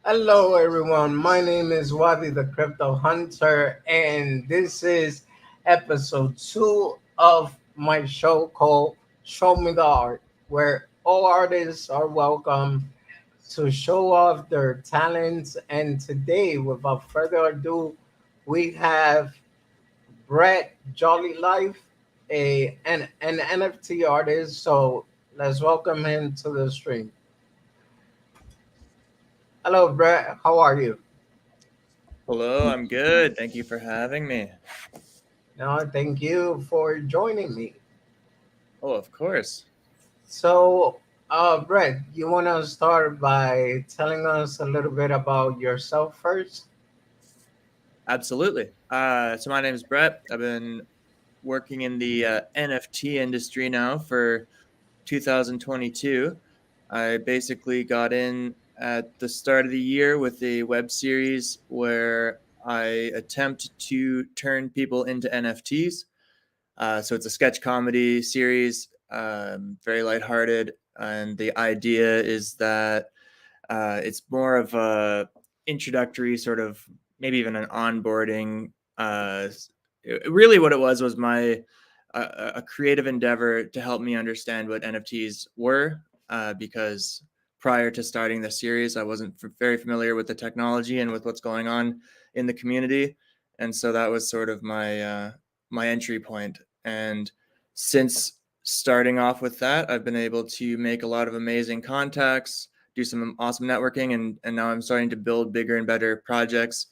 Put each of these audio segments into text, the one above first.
Hello, everyone. My name is Wadi the Crypto Hunter, and this is episode 2 of my show called Show Me the Art, where all artists are welcome to show off their talents. And today, without further ado, we have Brett Jolliffe, an NFT artist. So let's welcome him to the stream. Hello, Brett. How are you? Hello, I'm good. Thank you for having me. No, thank you for joining me. Oh, of course. So, Brett, you want to start by telling us a little bit about yourself first? Absolutely. So my name is Brett. I've been working in the NFT industry now for 2022. I basically got in at the start of the year with a web series where I attempt to turn people into NFTs. So it's a sketch comedy series, very lighthearted, and the idea is that it's more of a introductory sort of, maybe even an onboarding. Really, what it was my a creative endeavor to help me understand what NFTs were, because prior to starting the series, I wasn't very familiar with the technology and with what's going on in the community, and so that was sort of my entry point. And since starting off with that, I've been able to make a lot of amazing contacts, do some awesome networking, and now I'm starting to build bigger and better projects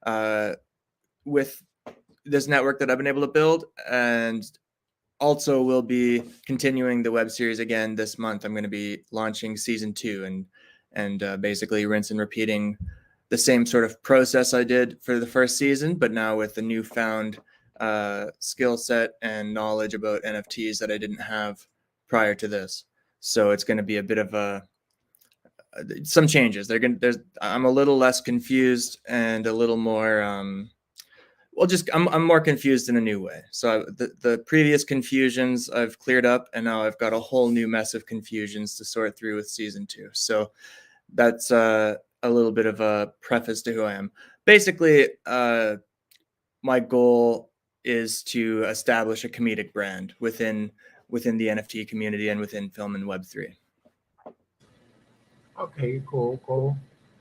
uh, with this network that I've been able to build. And also will be continuing the web series again this month. I'm going to be launching season 2 and basically rinse and repeating the same sort of process I did for the first season, but now with a newfound skill set and knowledge about NFTs that I didn't have prior to this. So it's going to be a bit of some changes. I'm a little less confused and a little more just I'm more confused in a new way. So the previous confusions I've cleared up, and now I've got a whole new mess of confusions to sort through with season 2. So that's a little bit of a preface to who I am. Basically, my goal is to establish a comedic brand within the NFT community and within film and Web3. Okay, cool, cool.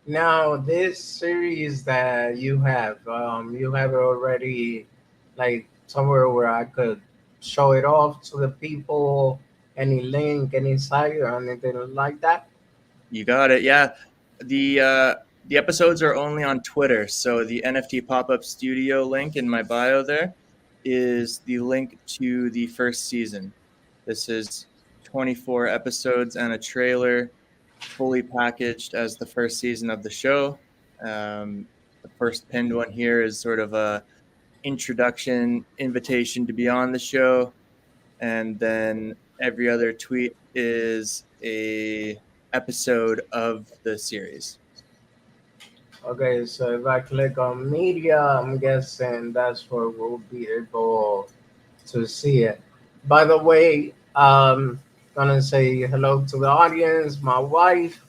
Now, this series that you have it already, like somewhere where I could show it off to the people, any link, any site, or anything like that. You got it. Yeah. The episodes are only on Twitter, so the NFT pop-up studio link in my bio there is the link to the first season. This is 24 episodes and a trailer, fully packaged as the first season of the show. The first pinned one here is sort of a introduction invitation to be on the show, and then every other tweet is a episode of the series. Okay, so if I click on media, I'm guessing that's where we'll be able to see it. By the way, gonna say hello to the audience. My wife,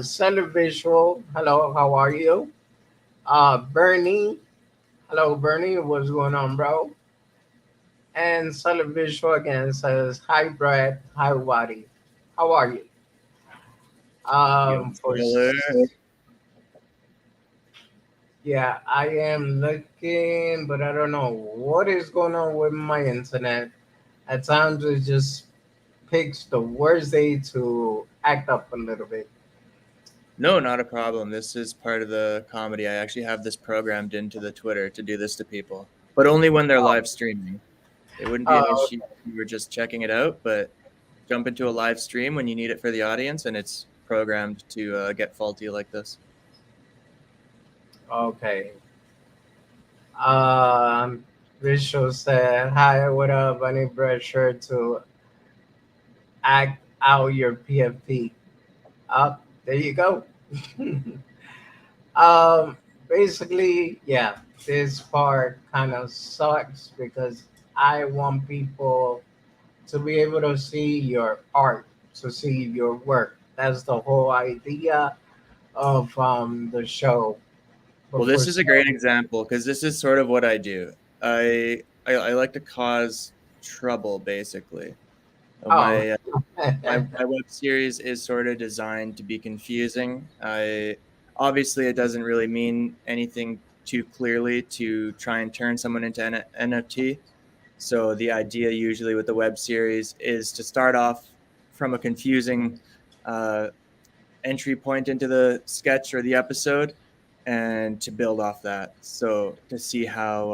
Cellar Visual. Hello, how are you? Bernie. Hello, Bernie. What's going on, bro? And Cellar Visual again says, "Hi, Brad. Hi, Wadi. How are you?" Yo, For Taylor. Yeah, I am looking, but I don't know what is going on with my internet. At times, it just picks the worst day to act up a little bit. No, not a problem. This is part of the comedy. I actually have this programmed into the Twitter to do this to people, but only when they're Oh, live streaming. It wouldn't be an oh, issue if you were just checking it out, but jump into a live stream when you need it for the audience, and it's programmed to get faulty like this. okay. Um, Visual said, "Hi, what up? I need pressure to act out your PFP." Up there you go. um, Basically, yeah, this part kind of sucks because I want people to be able to see your art, to see your work. That's the whole idea. of the show Well, before this is a great starting? example because this is sort of what I do. I like to cause trouble, basically. Oh, My web series is sort of designed to be confusing. I Obviously it doesn't really mean anything too clearly to try and turn someone into an NFT. So the idea usually with the web series is to start off from a confusing uh, entry point into the sketch or the episode, and to build off that. So to see how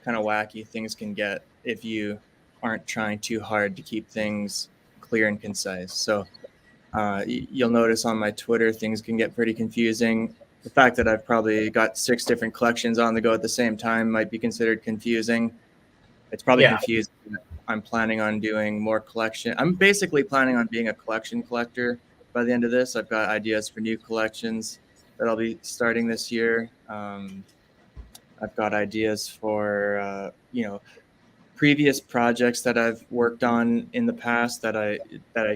kind of wacky things can get if you aren't trying too hard to keep things clear and concise. So you'll notice on my Twitter things can get pretty confusing. The fact that I've probably got 6 different collections on the go at the same time might be considered confusing. It's probably yeah, confusing. I'm planning on doing more collection. I'm basically planning on being a collection collector by the end of this. I've got ideas for new collections that I'll be starting this year. I've got ideas for previous projects that I've worked on in the past that I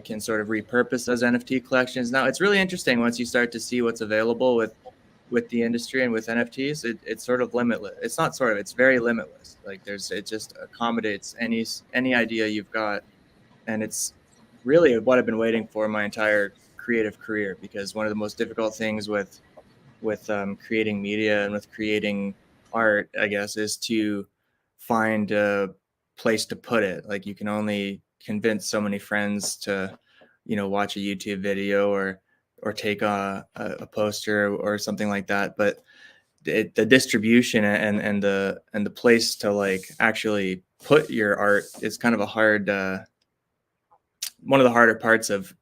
can sort of repurpose as NFT collections. Now it's really interesting once you start to see what's available with the industry and with NFTs. It's sort of limitless. It's not sort of. It's very limitless. Like it just accommodates any idea you've got, and it's really what I've been waiting for my entire creative career. Because one of the most difficult things with creating media and with creating art, I guess, is to find a place to put it. Like you can only convince so many friends to, watch a YouTube video or take a poster or something like that. But the distribution and the place to like actually put your art is kind of a hard one of the harder parts of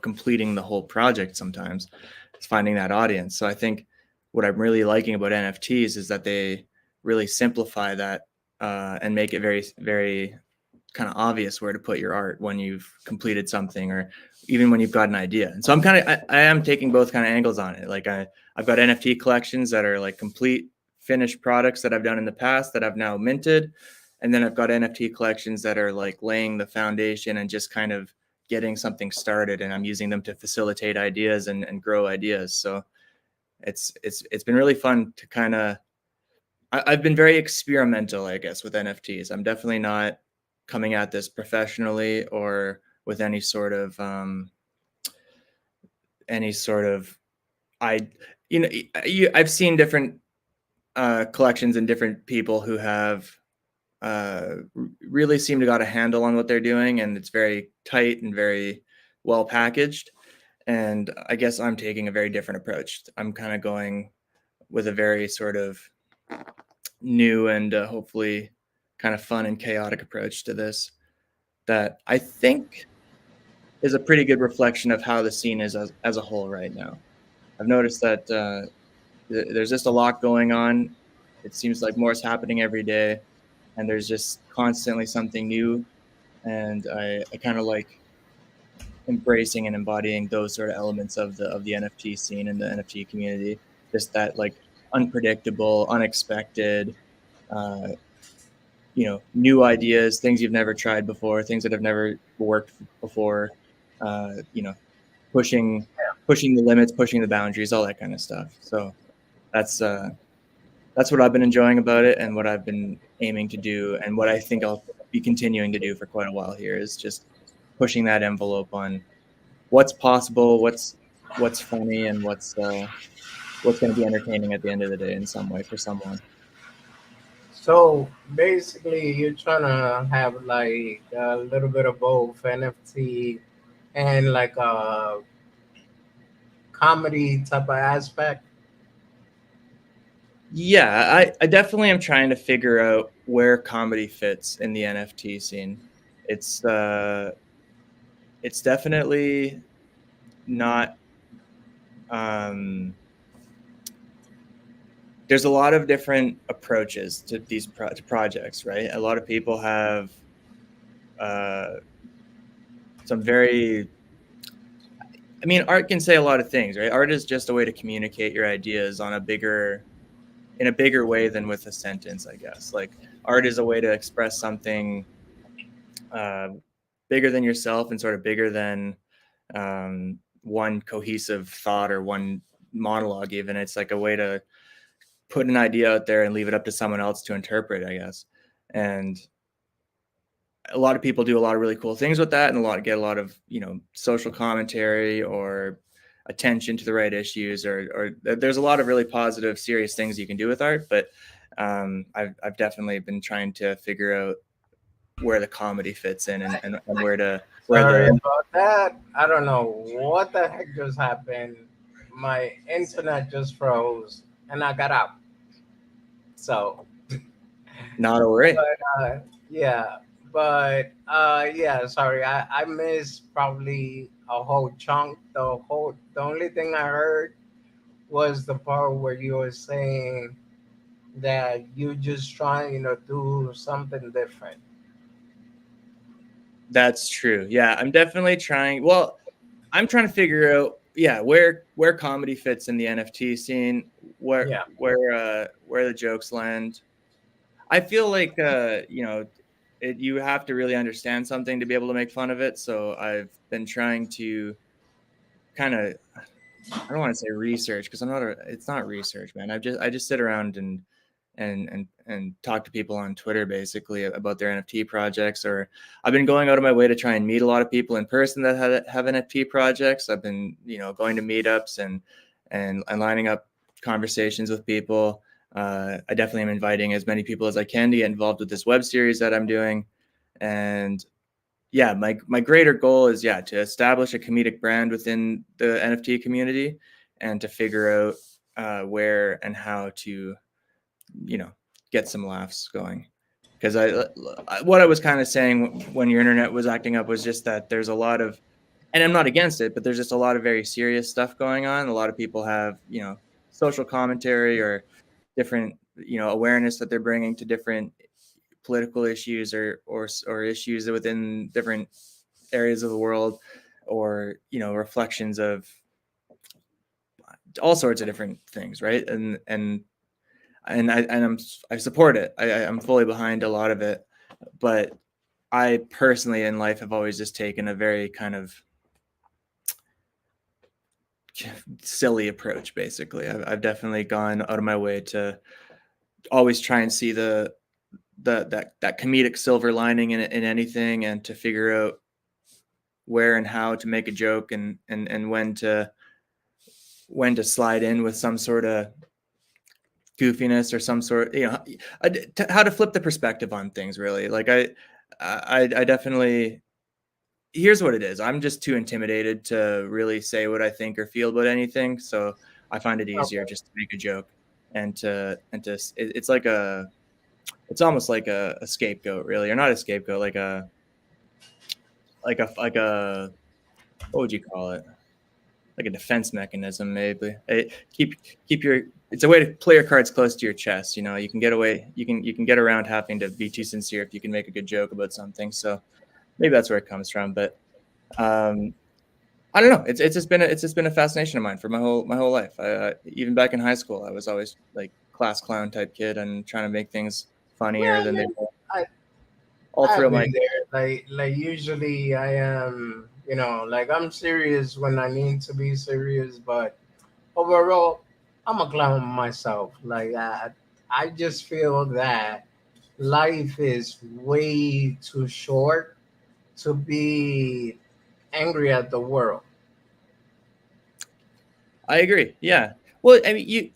completing the whole project sometimes. It's finding that audience. So I think what I'm really liking about NFTs is that they really simplify that and make it very very kind of obvious where to put your art when you've completed something or even when you've got an idea. And so I am taking both kind of angles on it. Like I've got NFT collections that are like complete finished products that I've done in the past that I've now minted. And then I've got NFT collections that are like laying the foundation and just kind of getting something started, and I'm using them to facilitate ideas and grow ideas. So it's been really fun to kind of I've been very experimental, I guess, with NFTs. I'm definitely not coming at this professionally or with any sort of I I've seen different collections and different people who have really seem to got a handle on what they're doing, and it's very tight and very well packaged. And I guess I'm taking a very different approach. I'm kind of going with a very sort of new and hopefully kind of fun and chaotic approach to this that I think is a pretty good reflection of how the scene is as a whole right now. I've noticed that there's just a lot going on. It seems like more is happening every day, and there's just constantly something new. And I kind of like embracing and embodying those sort of elements of the NFT scene and the NFT community. Just that like unpredictable, unexpected, uh, new ideas, things you've never tried before, things that have never worked before. Uh, you know, pushing pushing the limits, pushing the boundaries, all that kind of stuff. So that's uh, that's what I've been enjoying about it, and what I've been aiming to do, and what I think I'll be continuing to do for quite a while here is just pushing that envelope on what's possible, what's funny, and what's going to be entertaining at the end of the day in some way for someone. so basically, you're trying to have like a little bit of both NFT and like a comedy type of aspect. Yeah, I definitely am trying to figure out where comedy fits in the NFT scene. It's uh, it's definitely not. Um, there's a lot of different approaches to these to projects, right? A lot of people have uh, some very. I mean, art can say a lot of things, right? Art is just a way to communicate your ideas on a bigger in a bigger way than with a sentence, I guess. Like art is a way to express something uh, bigger than yourself and sort of bigger than one cohesive thought or one monologue. Even it's like a way to put an idea out there and leave it up to someone else to interpret, I guess. And a lot of people do a lot of really cool things with that, and get a lot of social commentary or attention to the right issues, or there's a lot of really positive, serious things you can do with art. But I've definitely been trying to figure out where the comedy fits in, and where Sorry the about that. I don't know what the heck just happened. My internet just froze and I got out. So, not a worry. uh, yeah, yeah, sorry. I missed probably a whole chunk. The only thing I heard was the part where you were saying that you just trying, do something different. That's true. Yeah, I'm definitely trying. Well, I'm trying to figure out, yeah, where comedy fits in the NFT scene, Yeah. where the jokes land. I feel like you have to really understand something to be able to make fun of it. So I've been trying to kind of, I don't want to say research, because it's not research, man. I just sit around and talk to people on Twitter basically about their NFT projects. Or I've been going out of my way to try and meet a lot of people in person that have NFT projects. I've been going to meetups and lining up conversations with people. I definitely am inviting as many people as I can to get involved with this web series that I'm doing. And yeah, my greater goal is, yeah, to establish a comedic brand within the NFT community, and to figure out where and how to you know get some laughs going. Because what I was kind of saying when your internet was acting up was just that there's a lot of, and I'm not against it, but there's just a lot of very serious stuff going on. A lot of people have social commentary or different awareness that they're bringing to different political issues, or issues within different areas of the world, or reflections of all sorts of different things, right? I support it. I'm fully behind a lot of it, but I personally in life have always just taken a very kind of silly approach. Basically, I've definitely gone out of my way to always try and see that comedic silver lining in anything, and to figure out where and how to make a joke, and when to slide in with some sort of goofiness, or some sort, how to flip the perspective on things, really. Like I definitely, here's what it is. I'm just too intimidated to really say what I think or feel about anything. So I find it easier Okay. just to make a joke, it's like it's almost like a scapegoat, really, or not a scapegoat, like a what would you call it? Like a defense mechanism, maybe. Keep keep your It's a way to play your cards close to your chest. You can get away. You can get around having to be too sincere if you can make a good joke about something. So maybe that's where it comes from. But um, I don't know. It's just been a fascination of mine for my whole life. Even back in high school, I was always like class clown type kid and trying to make things funnier Yeah, than they yeah. were I, all I've throughout my. been there. Like usually I am, like I'm serious when I need to be serious, but overall, I'm a clown myself. Like I just feel that life is way too short to be angry at the world. I agree. Yeah. Well, I mean,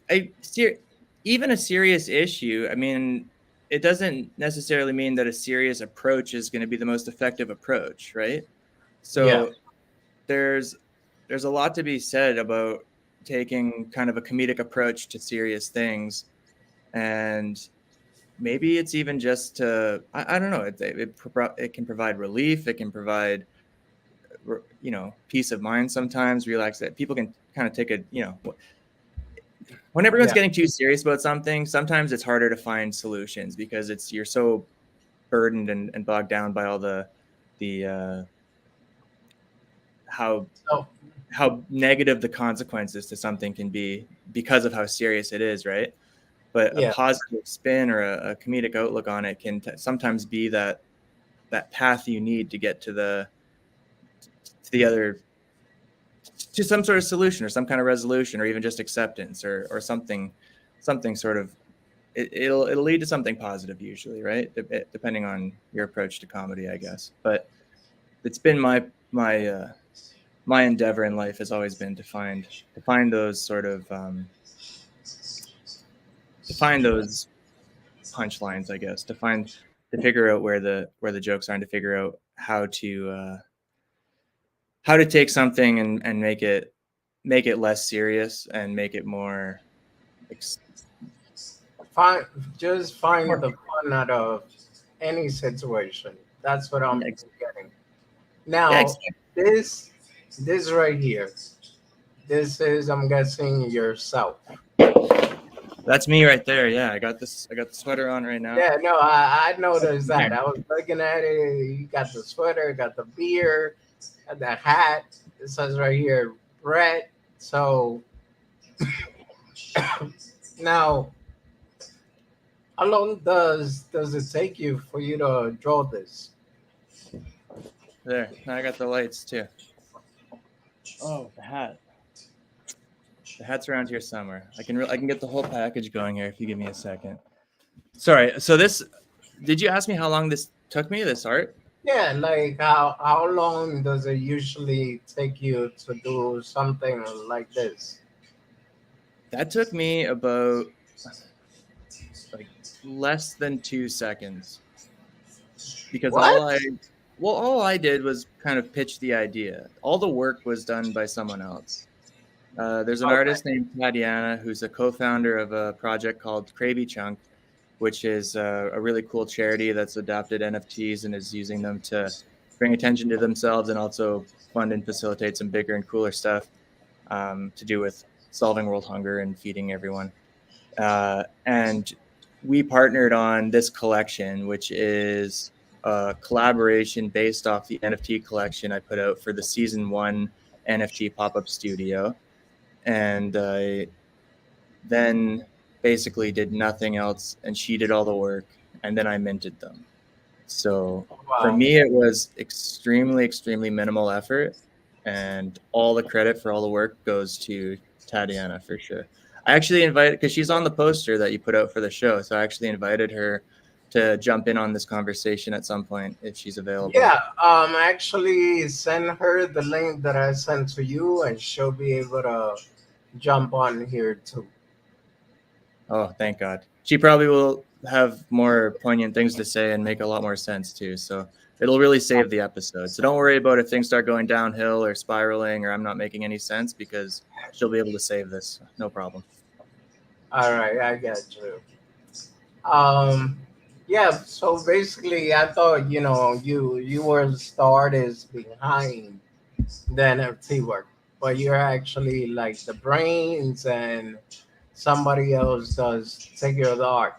even a serious issue. I mean, it doesn't necessarily mean that a serious approach is going to be the most effective approach, right? Yeah, So there's there's a lot to be said about taking kind of a comedic approach to serious things, and maybe it's even just to, I don't know, it can provide relief, it can provide peace of mind, sometimes relax, that people can kind of take a when everyone's yeah, getting too serious about something, sometimes it's harder to find solutions, because you're so burdened and bogged down by all the how so how negative the consequences to something can be because of how serious it is, right? But a yeah. positive spin, or a comedic outlook on it can sometimes be that path you need to get to the other to some sort of solution or some kind of resolution or even just acceptance or something sort of it'll lead to something positive usually, right? Depending on your approach to comedy, I guess. But it's been my endeavor in life has always been to find those sort of to find those punchlines, I guess, to figure out where the jokes are and to figure out how to take something and make it less serious and make it more ex- Find just find more the fun out of any situation. That's what I'm ex- getting. yeah, Now, this this right here. This is, I'm guessing, yourself. that's me right there. Yeah, I got the sweater on right now. Yeah, no, I noticed that. I was looking at it. You got the sweater, got the beer, got the hat. It says right here, Brett. So now, how long does it take you for you to draw this? There, now I got the lights too. Oh, the hat. The hat's around here somewhere. I can get the whole package going here if you give me a second. Sorry. So this, did you ask me how long this took me? This art? Yeah, like how long does it usually take you to do something like this? That took me about like less than 2 seconds because What? all I did was kind of pitch the idea. All the work was done by someone else. There's an Okay. artist named Tatiana who's a co-founder of a project called Cravey Chunk, which is a really cool charity that's adopted NFTs and is using them to bring attention to themselves and also fund and facilitate some bigger and cooler stuff to do with solving world hunger and feeding everyone. And we partnered on this collection, which is a collaboration based off the NFT collection I put out for the season one NFT pop up studio. And then basically did nothing else, and she did all the work, and then I minted them. So for Wow. me, it was extremely minimal effort, and all the credit for all the work goes to Tatiana for sure. I actually invited because she's on the poster that you put out for the show, so I actually invited her to jump in on this conversation at some point if she's available. Yeah, actually send her the link that I sent to you and she'll be able to jump on here too. Oh, thank God. She probably will have more poignant things to say and make a lot more sense too. So it'll really save the episode. So don't worry about if things start going downhill or spiraling or I'm not making any sense because she'll be able to save this. No problem. All right, I got you. Um, yeah, so basically I thought, you were the artist behind the NFT work, but you're actually like the brains and somebody else does take care of the art.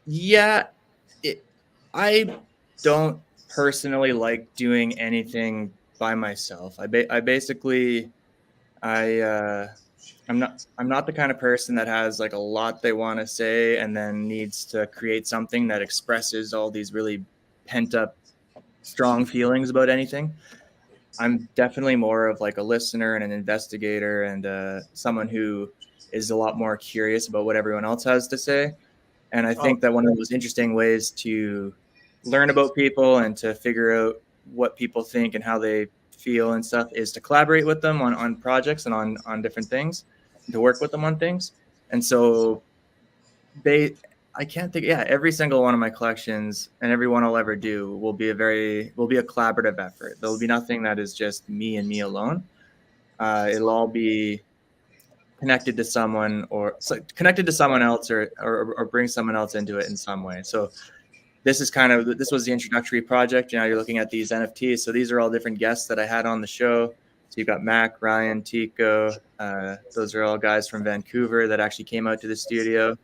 Yeah, it, I don't personally like doing anything by myself. I basically I I'm not the kind of person that has like a lot they want to say and then needs to create something that expresses all these really pent up strong feelings about anything. I'm definitely more of like a listener and an investigator and someone who is a lot more curious about what everyone else has to say. And I Oh, think that one of those interesting ways to learn about people and to figure out what people think and how they feel and stuff is to collaborate with them on projects and on different things, and to work with them on things. And so they, I can't think, yeah, every single one of my collections and every one I'll ever do will be a collaborative effort. There'll be nothing that is just me and me alone. It'll all be connected to someone or so connected to someone else or bring someone else into it in some way. So this was the introductory project. You know, you're looking at these NFTs. So these are all different guests that I had on the show. So you've got Mac, Ryan, Tico. Those are all guys from Vancouver that actually came out to the studio.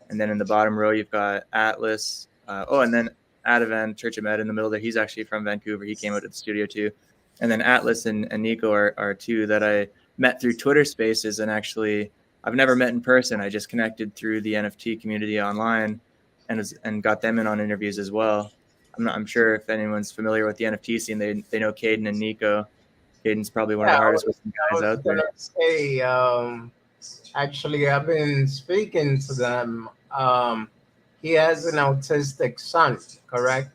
And then in the bottom row, you've got Atlas. And then Adavan Church of Med in the middle there. He's actually from Vancouver. He came out to the studio too. And then Atlas and Nico are two that I met through Twitter Spaces. And actually, I've never met in person. I just connected through the NFT community online and got them in on interviews as well. I'm sure if anyone's familiar with the NFT scene, they know Caden and Nico. Caden's probably one of Yeah, the hardest working I guys was out there. gonna say, actually, I've been speaking to them. He has an autistic son, correct?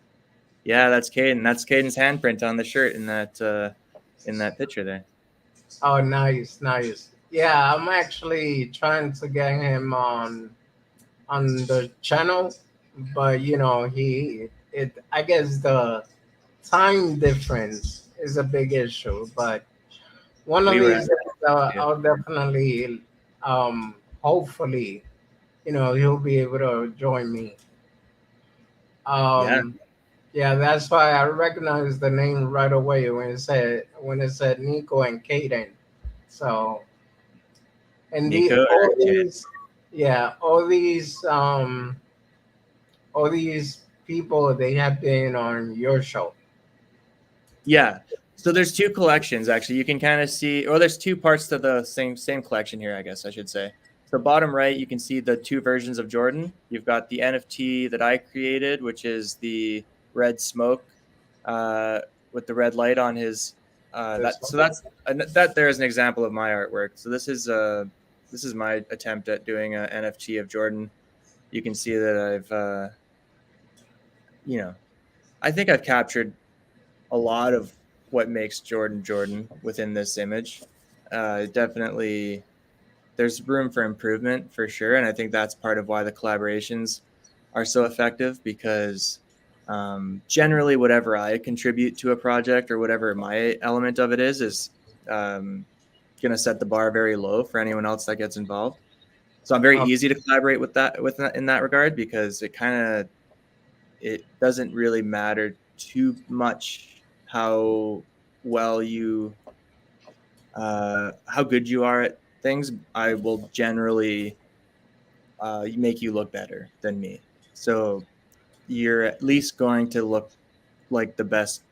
Yeah, that's Caden. That's Caden's handprint on the shirt in that picture there. Oh, nice, nice. Yeah, I'm actually trying to get him on the channel, but he it. I guess the time difference is a big issue, but one of We were these days I'll definitely, hopefully, he'll be able to join me. yeah, Um, yeah, that's why I recognized the name right away when it said Nico and Kaden. So, and the Nico all or Caden. these, yeah, all these people, they have been on your show. Yeah. So there's two collections actually. You can kind of see, or there's two parts to the same collection here, I guess I should say. So bottom right, you can see the two versions of Jordan. You've got the NFT that I created, which is the red smoke uh, with the red light on his. This one. That there is an example of my artwork. So this is my attempt at doing an NFT of Jordan. You can see that I've you know I think I've captured a lot of what makes Jordan Jordan within this image. Definitely, there's room for improvement for sure, and I think that's part of why the collaborations are so effective because generally, whatever I contribute to a project or whatever my element of it is um, going to set the bar very low for anyone else that gets involved. So I'm very Oh, easy to collaborate with that, in that regard because it doesn't really matter too much well you how good you are at things. I will generally make you look better than me. So you're at least going to look like the best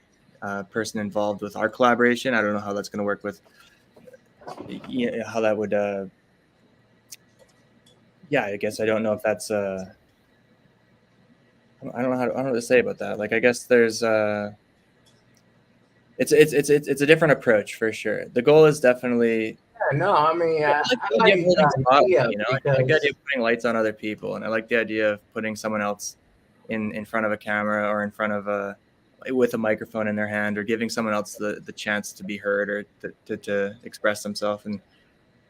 person involved with our collaboration. I don't know how that's going to work with how that would. Yeah, I guess I don't know if that's. I don't know I don't know what to say about that. Like I guess there's. It's a different approach for sure. The goal is definitely yeah, no, I mean, I I, like I the idea of like holding the spotlight, idea you know? I like the idea because of putting lights on other people, and I like the idea of putting someone else in front of a camera or in front of a with a microphone in their hand or giving someone else the chance to be heard or to express themselves.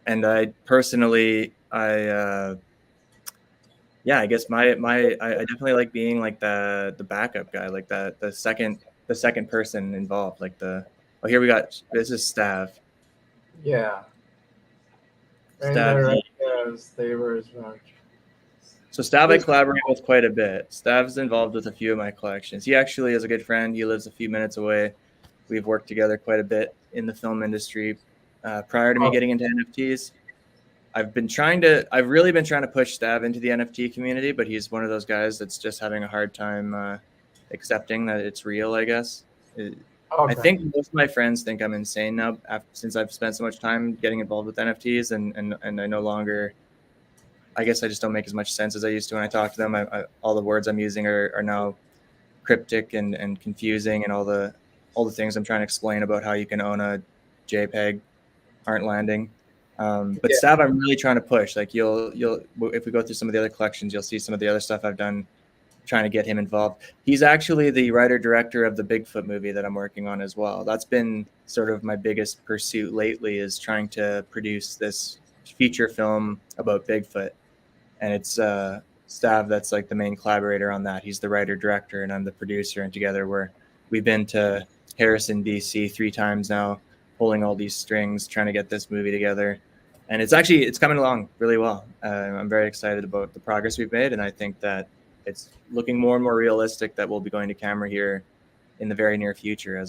And I personally, yeah, I guess I definitely like being like the backup guy, like the second person involved, like the oh here we got this is Stav. yeah, Stav indirect favors much. So Stav I Just collaborate with quite a bit. Stav's involved with a few of my collections. He actually is a good friend. He lives a few minutes away. We've worked together quite a bit in the film industry. Prior to me oh, getting into NFTs, I've really been trying to push Stav into the NFT community, but he's one of those guys that's just having a hard time accepting that it's real, I guess. I okay, think most of my friends think I'm insane now since I've spent so much time getting involved with NFTs and I no longer I guess I just don't make as much sense as I used to when I talk to them. All the words I'm using are now cryptic and confusing, and all the things I'm trying to explain about how you can own a JPEG aren't landing. But yeah, Stav, I'm really trying to push. Like you'll if we go through some of the other collections, you'll see some of the other stuff I've done trying to get him involved. He's actually the writer director of the Bigfoot movie that I'm working on as well. That's been sort of my biggest pursuit lately is trying to produce this feature film about Bigfoot and it's Stav that's like the main collaborator on that. He's the writer director, and I'm the producer. And together we've been to Harrison, BC, 3 times now, pulling all these strings, trying to get this movie together. And it's coming along really well. I'm very excited about the progress we've made, and I think that it's looking more and more realistic that we'll be going to camera here in the very near future.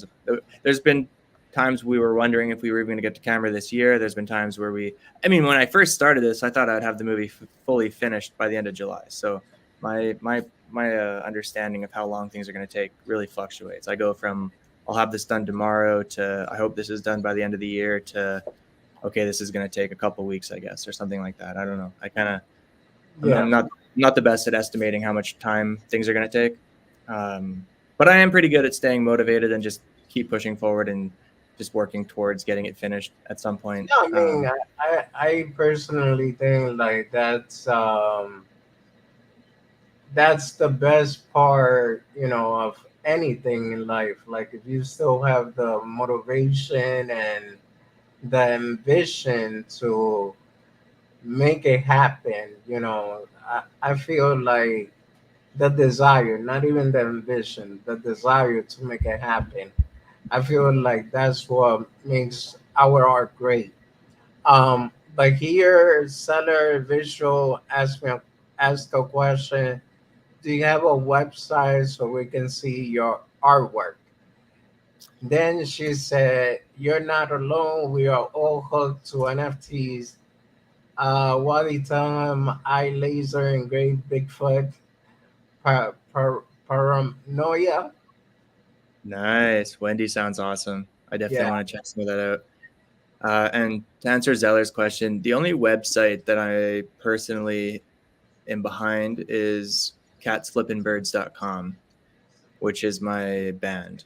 There's been times we were wondering if we were even going to get to camera this year. There's been times where I mean, when I first started this, I thought I'd have the movie fully finished by the end of July. So my understanding of how long things are going to take really fluctuates. I go from I'll have this done tomorrow to I hope this is done by the end of the year to okay, this is going to take a couple weeks, I guess, or something like that. I don't know. I'm yeah, not the best at estimating how much time things are going to take. But I am pretty good at staying motivated and just keep pushing forward and just working towards getting it finished at some point. No, I mean, I personally think like that's the best part, of anything in life. Like if you still have the motivation and the ambition to make it happen, I feel like the desire, not even the ambition, the desire to make it happen. I feel like that's what makes our art great. But here, Seller Visual asked a question. Do you have a website so we can see your artwork? Then she said, "You're not alone. We are all hooked to NFTs. Wally Time, Eye Laser, and Great Bigfoot, Paranoia." Nice. Wendy sounds awesome. I definitely Yeah. want to check some of that out. And to answer Zeller's question, the only website that I personally am behind is catsflippingbirds.com, which is my band.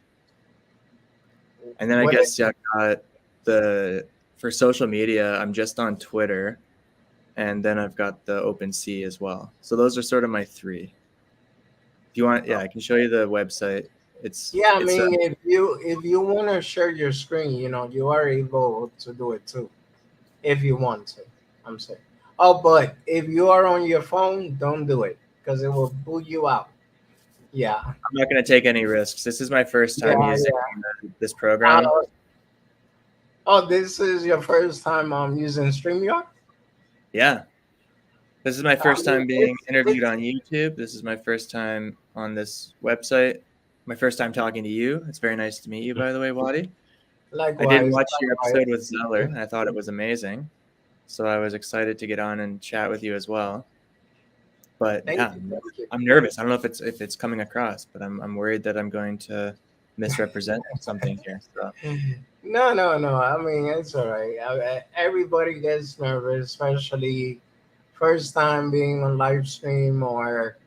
And then I What is guess, yeah, I got the for social media, I'm just on Twitter, and then I've got the OpenSea as well. So those are sort of my three. If you want, yeah, I can show you the website. It's Yeah, I it's mean, if you want to share your screen, you are able to do it too, if you want to. I'm saying. Oh, but if you are on your phone, don't do it because it will boot you out. Yeah, I'm not going to take any risks. This is my first yeah, time using yeah. this program. Uh, oh, this is your first time using StreamYard. Yeah, this is my I first mean, time being interviewed on YouTube. This is my first time on this website. My first time talking to you. It's very nice to meet you, by the way, Wadi. I did likewise, watch your likewise. episode with Zeller, and I thought it was amazing. So I was excited to get on and chat with you as well. But Thank yeah, you, thank you. I'm nervous. I don't know if it's coming across, but I'm worried that I'm going to misrepresent something here. So No, no, no. I mean, it's all right. Everybody gets nervous, especially first time being on live stream or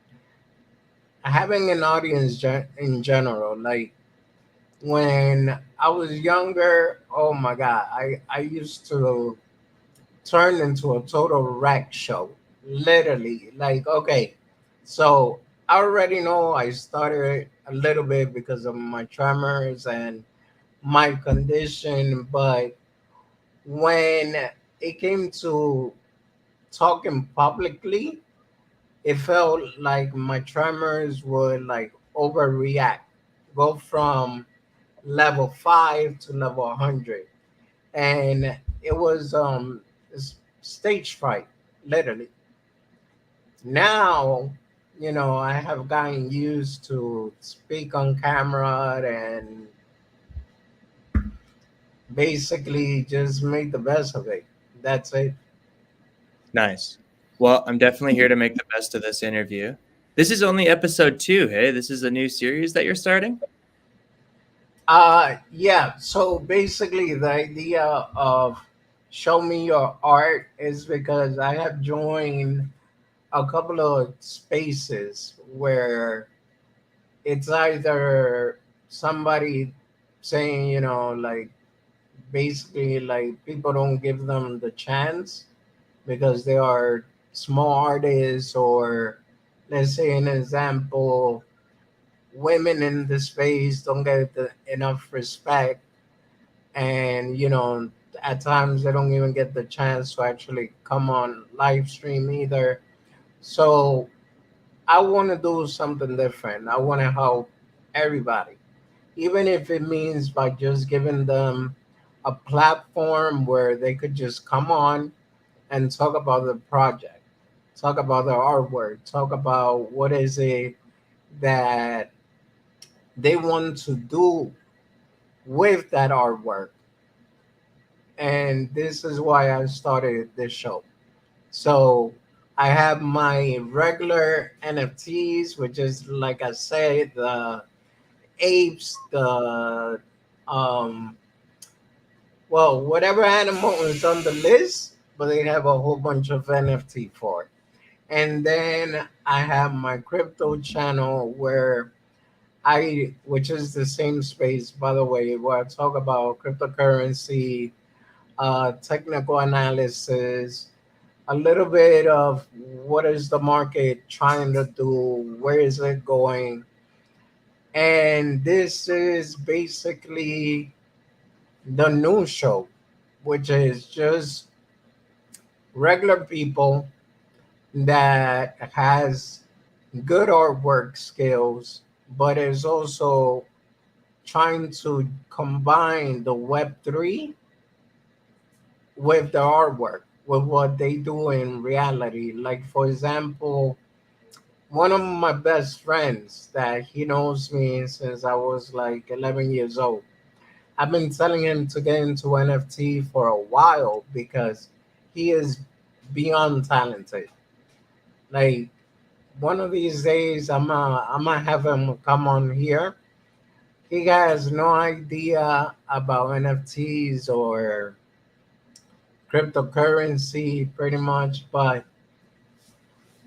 having an audience in general. Like when I was younger, oh my God, I used to turn into a total wreck show. Literally. Like, okay, so I already know I started a little bit because of my tremors and my condition, but when it came to talking publicly, it felt like my tremors would like overreact, go from level 5 to level 100. And it was stage fright, literally. Now, I have gotten used to speak on camera and basically just make the best of it. That's it. nice. Well, I'm definitely here to make the best of this interview. This is only episode 2. Hey, this is a new series that you're starting. Yeah, so basically the idea of show me your art is because I have joined a couple of spaces where it's either somebody saying, like basically like people don't give them the chance because they are small artists, or let's say an example, women in the space don't get enough respect, and at times they don't even get the chance to actually come on live stream either. So I want to do something different. I want to help everybody, even if it means by just giving them a platform where they could just come on and talk about the project, talk about the artwork, talk about what is it that they want to do with that artwork. And this is why I started this show. So I have my regular NFTs, which is like I said, the apes, the um whatever animal is on the list, but they have a whole bunch of NFT for it. And then I have my crypto channel where which is the same space, by the way, where I talk about cryptocurrency, technical analysis, a little bit of what is the market trying to do, where is it going, and this is basically the new show, which is just regular people that has good artwork skills, but is also trying to combine the Web3 with the artwork, with what they do in reality. Like, for example, one of my best friends that he knows me since I was like 11 years old. I've been telling him to get into NFT for a while because he is beyond talented. Like, one of these days, I'm gonna have him come on here. He has no idea about NFTs or cryptocurrency, pretty much, but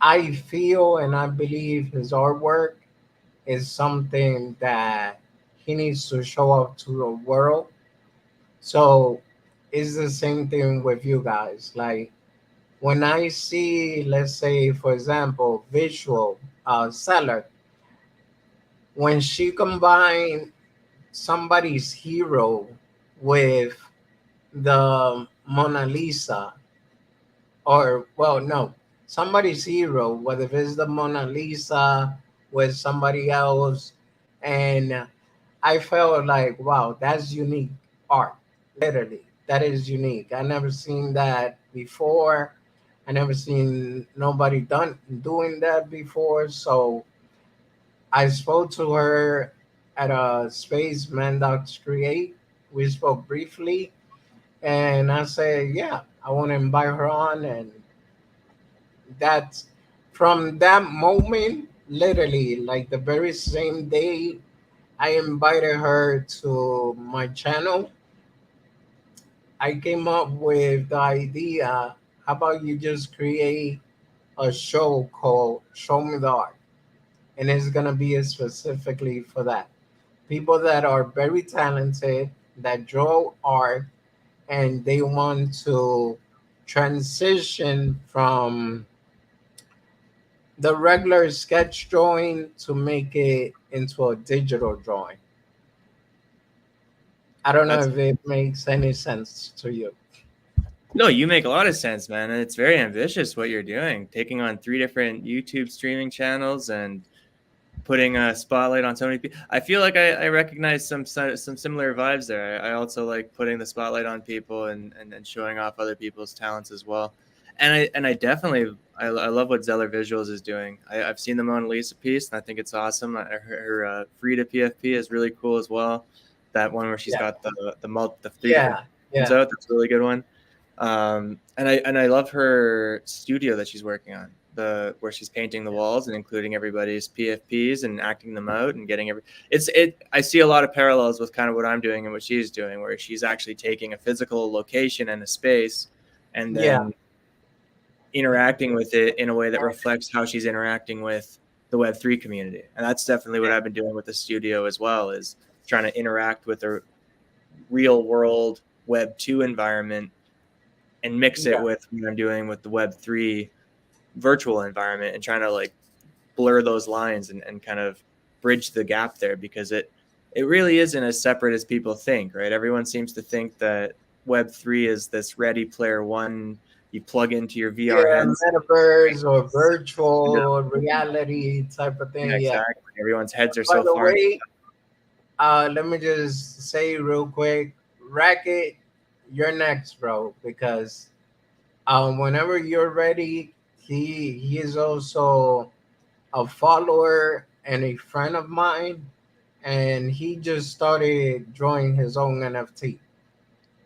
I feel and I believe his artwork is something that he needs to show up to the world. So it's the same thing with you guys. Like, when I see, let's say, for example, visual seller, when she combined somebody's hero with the Mona Lisa, or well, no, somebody's hero, whether it's the Mona Lisa with somebody else, and I felt like, wow, that's unique art. Literally, that is unique. I never seen that before. I never seen nobody done doing that before. So I spoke to her at a space Mandocs Create. We spoke briefly, and I said, yeah, I want to invite her on. And that's from that moment, literally, like the very same day I invited her to my channel, I came up with the idea, how about you just create a show called Show Me the Art? And it's going to be specifically for that. People that are very talented, that draw art, and they want to transition from the regular sketch drawing to make it into a digital drawing. I don't know That's if it makes any sense to you. no, you make a lot of sense, man. And it's very ambitious what you're doing, taking on three different YouTube streaming channels and putting a spotlight on so many people. I feel like I recognize some similar vibes there. I also like putting the spotlight on people and showing off other people's talents as well. And I definitely I love what Zeller Visuals is doing. I've seen the Mona Lisa piece and I think it's awesome. Her Frida PFP is really cool as well. That one where she's Yeah, got the three different yeah, ones yeah, out. That's a really good one. And I love her studio that she's working on, the where she's painting the walls and including everybody's PFPs and acting them out and getting it. I see a lot of parallels with kind of what I'm doing and what she's doing, where she's actually taking a physical location and a space and yeah, then interacting with it in a way that reflects how she's interacting with the Web3 community. And that's definitely what I've been doing with the studio as well, is trying to interact with a real world Web2 environment and mix it yeah, with what I'm doing with the Web3 virtual environment and trying to like blur those lines and kind of bridge the gap there, because it really isn't as separate as people think, right? Everyone seems to think that Web3 is this Ready Player One, you plug into your VR yeah. heads. Metaverse or virtual reality type of Yeah, thing. Yeah. exactly. Everyone's heads are By so the far. way, let me just say real quick, Racket, you're next, bro. Because whenever you're ready, he is also a follower and a friend of mine, and he just started drawing his own NFT.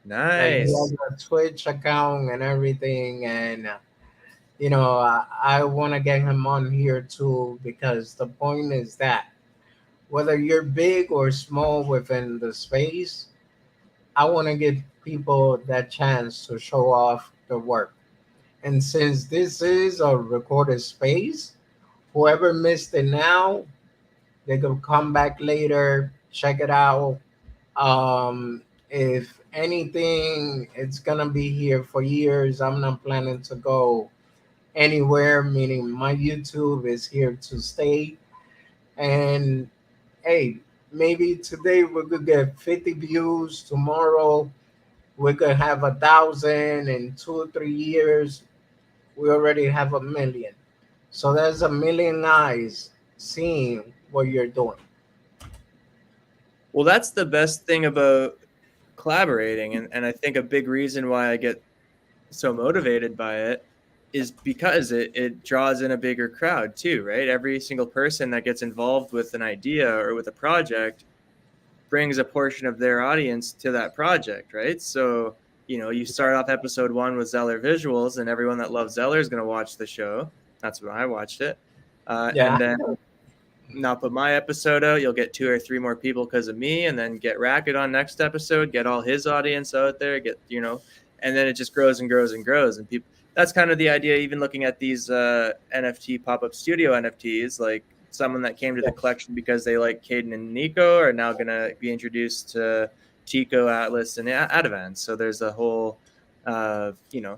Like, he has Nice. a Twitch account and everything, and I want to get him on here too, because the point is that whether you're big or small within the space, I want to give people that chance to show off their work. And since this is a recorded space, whoever missed it now, They could come back later, check it out. If anything, it's gonna be here for years. I'm not planning to go anywhere, meaning my YouTube is here to stay. And hey, maybe today we could get 50 views. Tomorrow we could have 1,000. In 2 or 3 years. We already have 1 million. So there's 1 million eyes seeing what you're doing. Well, that's the best thing about collaborating, and I think a big reason why I get so motivated by it is because it draws in a bigger crowd too, right? Every single person that gets involved with an idea or with a project brings a portion of their audience to that project, right? So, you start off episode one with Zeller visuals, and everyone that loves Zeller is going to watch the show. That's when I watched it. Yeah, And then now put my episode out, you'll get two or three more people because of me, and then get Racket on next episode, get all his audience out there, and then it just grows and grows and grows. And people, that's kind of the idea. Even looking at these NFT pop-up studio NFTs, like someone that came to the yeah, collection because they like Caden and Nico are now going to be introduced to Chico, Atlas, and Adavan. So there's a whole, uh, you know,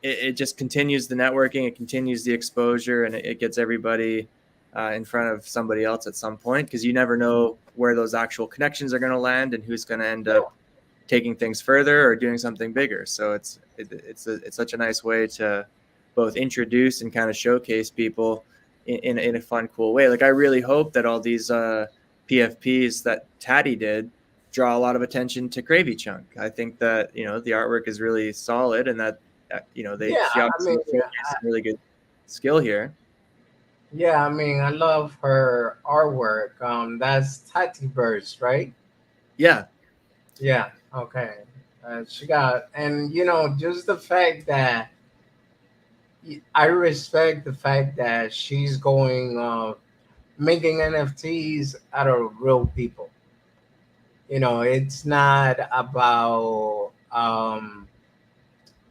it just continues the networking, it continues the exposure, and it gets everybody in front of somebody else at some point, because you never know where those actual connections are going to land and who's going to end yeah, up taking things further or doing something bigger. So it's such a nice way to both introduce and kind of showcase people in a fun, cool way. Like I really hope that all these PFPs that Taddy did draw a lot of attention to Gravy Chunk. I think that the artwork is really solid, and that yeah. she I mean, obviously showcased some really good skill here. yeah. I mean, I love her artwork. That's Tati Burst, right? Yeah, Yeah. Okay. She got, and just the fact that I respect the fact that she's going making NFTs out of real people. It's not about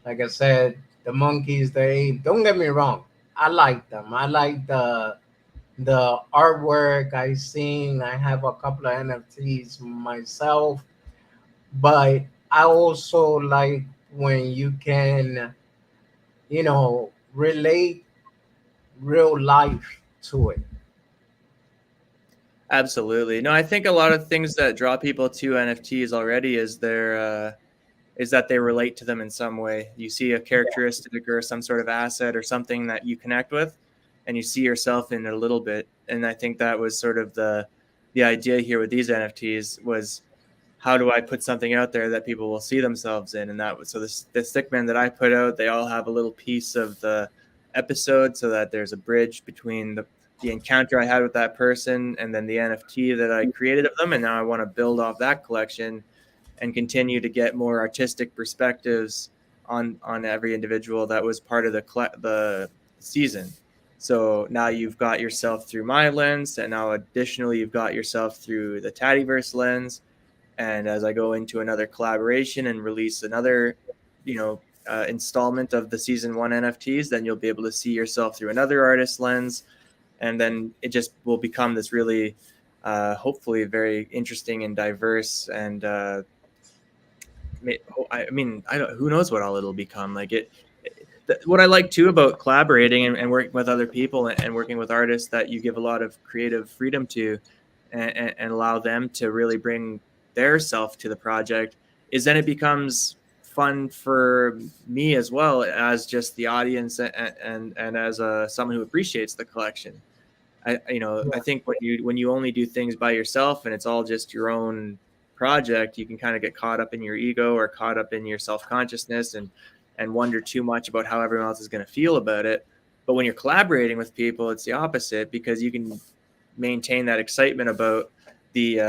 like I said, the monkeys, the ape. Don't get me wrong. I like them. I like the artwork I seen. I have a couple of NFTs myself, but I also like when you can, relate real life to it. absolutely. No, I think a lot of things that draw people to NFTs already is that they relate to them in some way. You see a characteristic or some sort of asset or something that you connect with, and you see yourself in it a little bit. And I think that was sort of the idea here with these NFTs was, how do I put something out there that people will see themselves in? And that was, so the stickman that I put out, they all have a little piece of the episode, so that there's a bridge between the encounter I had with that person and then the NFT that I created of them. And now I want to build off that collection and continue to get more artistic perspectives on every individual that was part of the season. So now you've got yourself through my lens, and now additionally you've got yourself through the Taddyverse lens. And as I go into another collaboration and release another, installment of the season one NFTs, then you'll be able to see yourself through another artist lens, and then it just will become this really, hopefully, very interesting and diverse and I mean, I don't, who knows what all it'll become. Like what I like too about collaborating and working with other people and working with artists, that you give a lot of creative freedom to, and allow them to really bring their self to the project, is then it becomes fun for me as well as just the audience, and as someone who appreciates the collection. I Yeah, think when you only do things by yourself and it's all just your own project, you can kind of get caught up in your ego or caught up in your self-consciousness, and wonder too much about how everyone else is going to feel about it. But when you're collaborating with people, it's the opposite, because you can maintain that excitement about the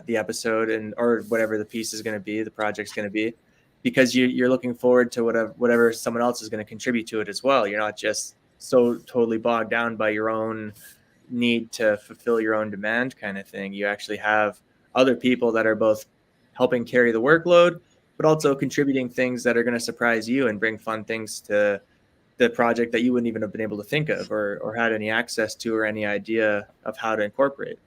episode, and or whatever the piece is going to be, the project's going to be, because you're looking forward to whatever someone else is going to contribute to it as well. You're not just so totally bogged down by your own need to fulfill your own demand kind of thing. You actually have other people that are both helping carry the workload, but also contributing things that are going to surprise you and bring fun things the project that you wouldn't even have been able to think of or had any access to or any idea of how to incorporate.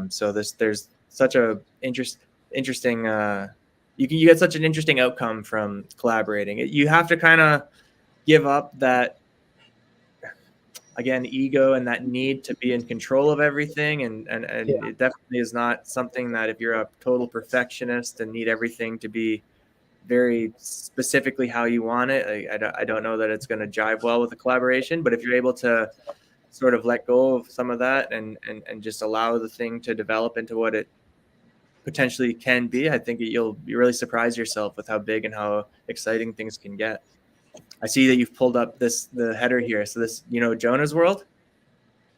So there's such a interesting you get such an interesting outcome from collaborating. You have to kind of give up that, again, ego and that need to be in control of everything, Yeah. and it definitely is not something that, if you're a total perfectionist and need everything to be very specifically how you want it, I don't know that it's going to jive well with a collaboration. But if you're able to sort of let go of some of that and just allow the thing to develop into what it potentially can be, I think you'll be really surprise yourself with how big and how exciting things can get. I see that you've pulled up the header here. So this, Jonah's World.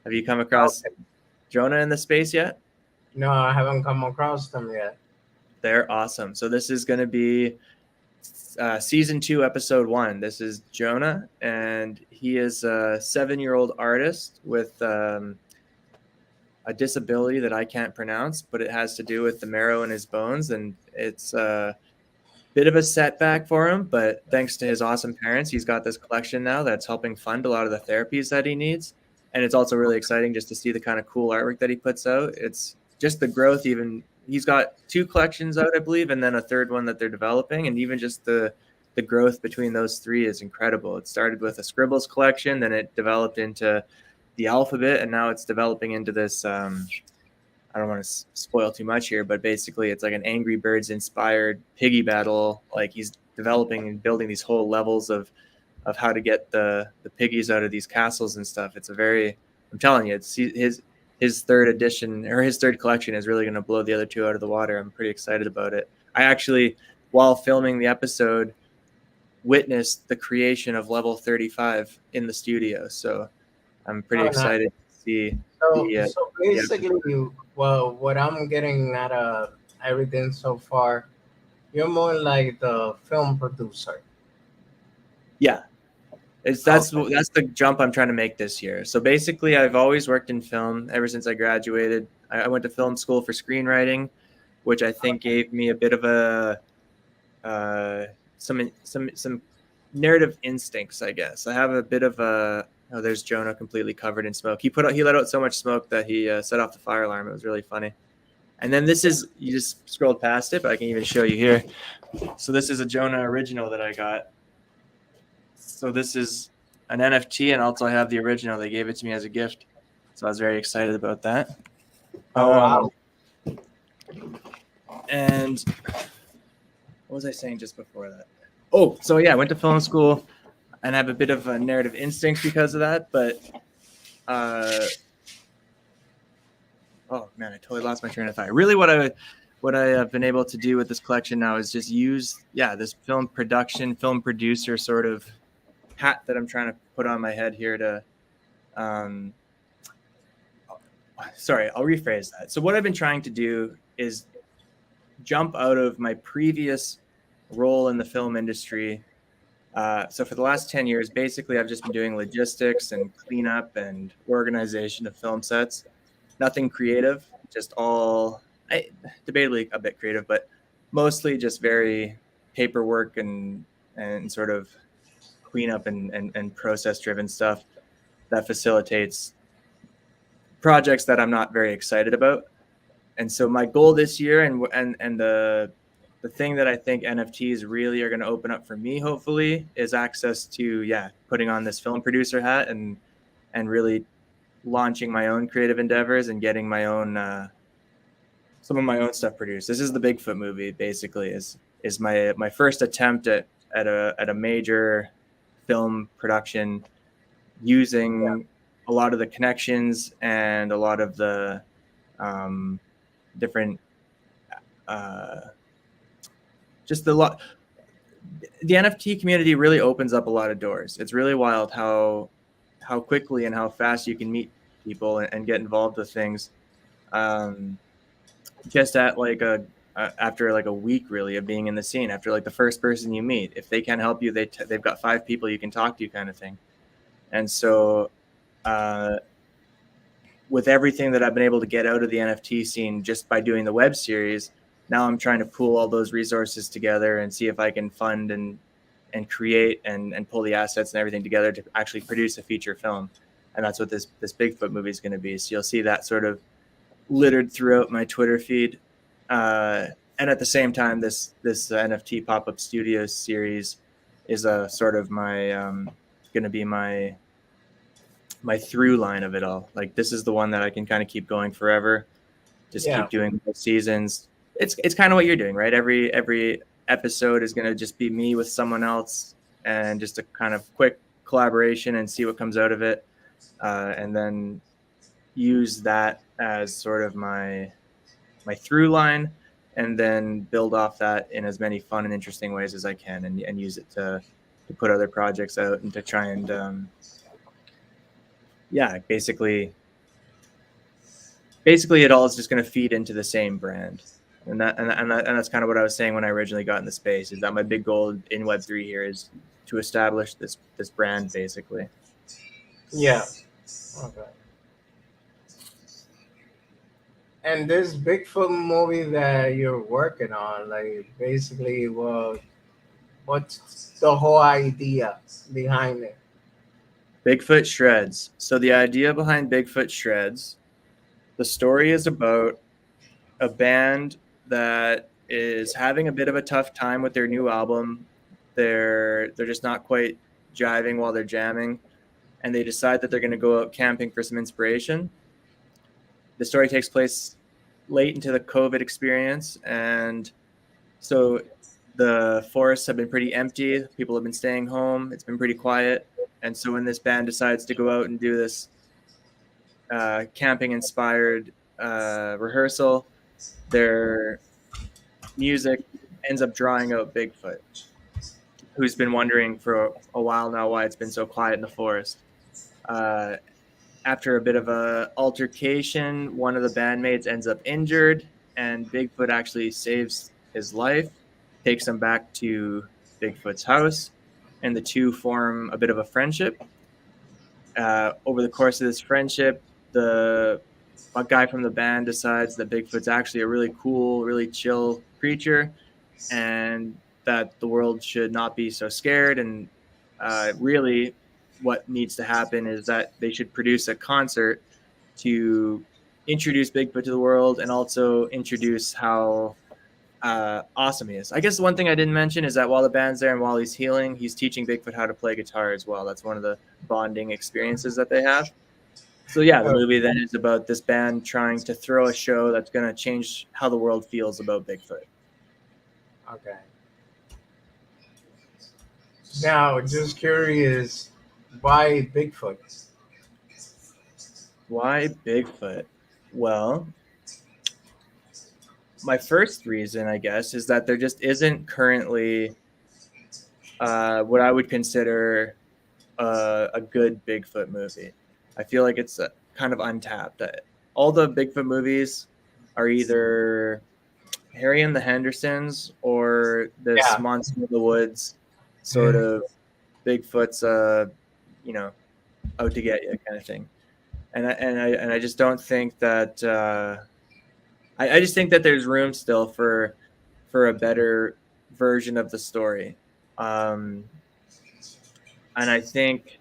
Have you come across Okay. Jonah in the space yet? No, I haven't come across them yet. They're awesome. So this is going to be season 2, episode 1. This is Jonah, and he is a 7-year-old artist with a disability that I can't pronounce, but it has to do with the marrow in his bones, and it's a bit of a setback for him. But thanks to his awesome parents, he's got this collection now that's helping fund a lot of the therapies that he needs. And it's also really exciting just to see the kind of cool artwork that he puts out. It's just the growth. Even he's got 2 collections out, I believe, and then a third one that they're developing. And even just the growth between those 3 is incredible. It started with a scribbles collection, then it developed into the alphabet, and now it's developing into this. I don't want to spoil too much here, but basically it's like an Angry Birds inspired piggy battle. Like, he's developing and building these whole levels of how to get the piggies out of these castles and stuff. It's a very, I'm telling you, it's his third edition, or his third collection, is really going to blow the other 2 out of the water. I'm pretty excited about it. I actually, while filming the episode, witnessed the creation of level 35 in the studio. So I'm pretty Oh, nice. excited to see So, the so the episode. basically, well, what I'm getting at everything so far, you're more like the film producer. Yeah, it's Okay. that's the jump I'm trying to make this year. So basically, I've always worked in film ever since I graduated. I went to film school for screenwriting, which I think gave me a bit of a uh, some narrative instincts, I guess. I have a bit of a, oh, there's Jonah completely covered in smoke. He let out so much smoke that he set off the fire alarm. It was really funny. And then this is, you just scrolled past it, but I can even show you here. So this is a Jonah original that I got. So this is an NFT, and also I have the original. They gave it to me as a gift, so I was very excited about that. Oh wow. And what was I saying just before that? Oh, so yeah, I went to film school and have a bit of a narrative instinct because of that. But oh man, I totally lost my train of thought. Really, what I have been able to do with this collection now is just use, this film production, film producer sort of hat that I'm trying to put on my head here to. Sorry, I'll rephrase that. So what I've been trying to do is jump out of my previous role in the film industry. So for the last 10 years, basically, I've just been doing logistics and cleanup and organization of film sets. Nothing creative, just all, debatably a bit creative, but mostly just very paperwork and sort of cleanup and process driven stuff that facilitates projects that I'm not very excited about. And so my goal this year, and the thing that I think NFTs really are going to open up for me, hopefully, is access to, putting on this film producer hat and really launching my own creative endeavors and getting my own some of my own stuff produced. This is the Bigfoot movie, basically, is my first attempt at a major film production, Yeah. using a lot of the connections and a lot of the different uh, just the NFT community really opens up a lot of doors. It's really wild how quickly and how fast you can meet people and get involved with things. Um, just at like after like a week really of being in the scene, after like the first person you meet, if they can't help you, they've got 5 people you can talk to, kind of thing. And so uh, with everything that I've been able to get out of the NFT scene just by doing the web series, now I'm trying to pool all those resources together and see if I can fund and and create and pull the assets and everything together to actually produce a feature film. And that's what this Bigfoot movie is going to be. So you'll see that sort of littered throughout my Twitter feed. Uh, and at the same time, this NFT pop up studio series is a sort of my going to be my through line of it all. Like this is the one that I can kind of keep going forever. Just Yeah. keep doing the seasons. It's kind of what you're doing, right? Every episode is going to just be me with someone else and just a kind of quick collaboration and see what comes out of it, and then use that as sort of my through line, and then build off that in as many fun and interesting ways as I can, and use it to put other projects out and to try and yeah, basically it all is just going to feed into the same brand. And that's kind of what I was saying when I originally got in the space, is that my big goal in Web3 here is to establish this brand basically. Yeah. Okay. And this Bigfoot movie that you're working on, like basically, well, what's the whole idea behind it? Bigfoot Shreds. So the idea behind Bigfoot Shreds, the story is about a band that is having a bit of a tough time with their new album. They're just not quite jiving while they're jamming, and they decide that they're going to go out camping for some inspiration. The story takes place late into the COVID experience, and so the forests have been pretty empty. People have been staying home. It's been pretty quiet, and so when this band decides to go out and do this camping inspired rehearsal, their music ends up drawing out Bigfoot, who's been wondering for a while now why it's been so quiet in the forest. Uh, After a bit of a altercation, one of the bandmates ends up injured, and Bigfoot actually saves his life, takes him back to Bigfoot's house, and the two form a bit of a friendship. Over the course of this friendship, the a guy from the band decides that Bigfoot's actually a really cool, really chill creature, and that the world should not be so scared. And really, what needs to happen is that they should produce a concert to introduce Bigfoot to the world and also introduce how awesome he is. I guess the one thing I didn't mention is that while the band's there and while he's healing, he's teaching Bigfoot how to play guitar as well. That's one of the bonding experiences that they have. So yeah, the Oh, movie then is about this band trying to throw a show that's going to change how the world feels about Bigfoot. okay. Now, just curious, why Bigfoot? Why Bigfoot? Well, my first reason, I guess, is that there just isn't currently what I would consider a good Bigfoot movie. I feel like it's kind of untapped. All the Bigfoot movies are either Harry and the Hendersons or this Yeah. Monster in the Woods sort of Bigfoot's, you know, out to get you kind of thing. And I just don't think that I just think that there's room still for a better version of the story. Um, and I think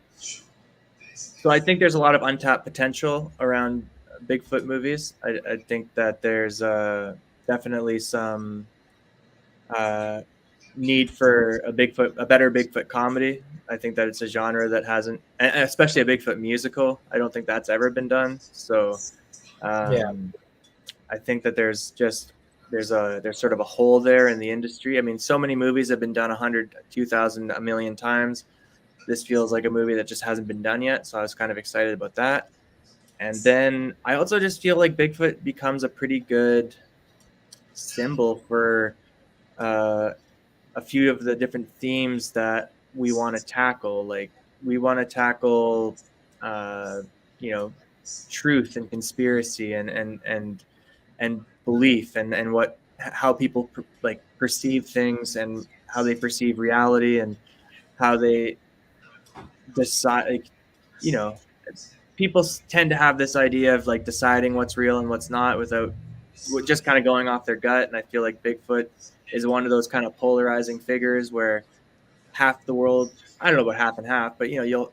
there's a lot of untapped potential around Bigfoot movies. I think that there's definitely some uh, need for a better Bigfoot comedy. I think that it's a genre that hasn't, especially a Bigfoot musical. I don't think that's ever been done. So Yeah. um, I think that there's sort of a hole there in the industry. I mean, so many movies have been done 100, 2,000, a million times. This feels like a movie that just hasn't been done yet. So I was kind of excited about that. And then I also just feel like Bigfoot becomes a pretty good symbol for uh, a few of the different themes that we want to tackle. Like we want to tackle, uh, you know, truth and conspiracy and belief and what how people like perceive things and how they perceive reality and how they decide. Like, you know, people tend to have this idea of like deciding what's real and what's not without just kind of going off their gut. And I feel like Bigfoot is one of those kind of polarizing figures where half the world. I don't know about half and half, but you'll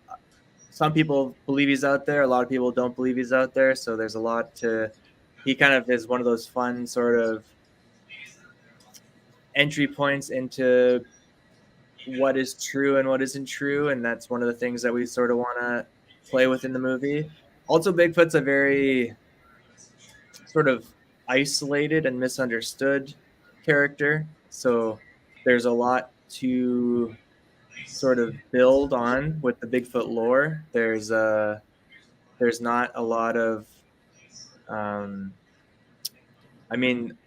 some people believe he's out there. A lot of people don't believe he's out there. So there's a lot to. He kind of is one of those fun sort of entry points into what is true and what isn't true, and that's one of the things that we sort of want to play with in the movie. Also, Bigfoot's a very sort of isolated and misunderstood character, so there's a lot to sort of build on with the Bigfoot lore. There's not a lot of um, I mean,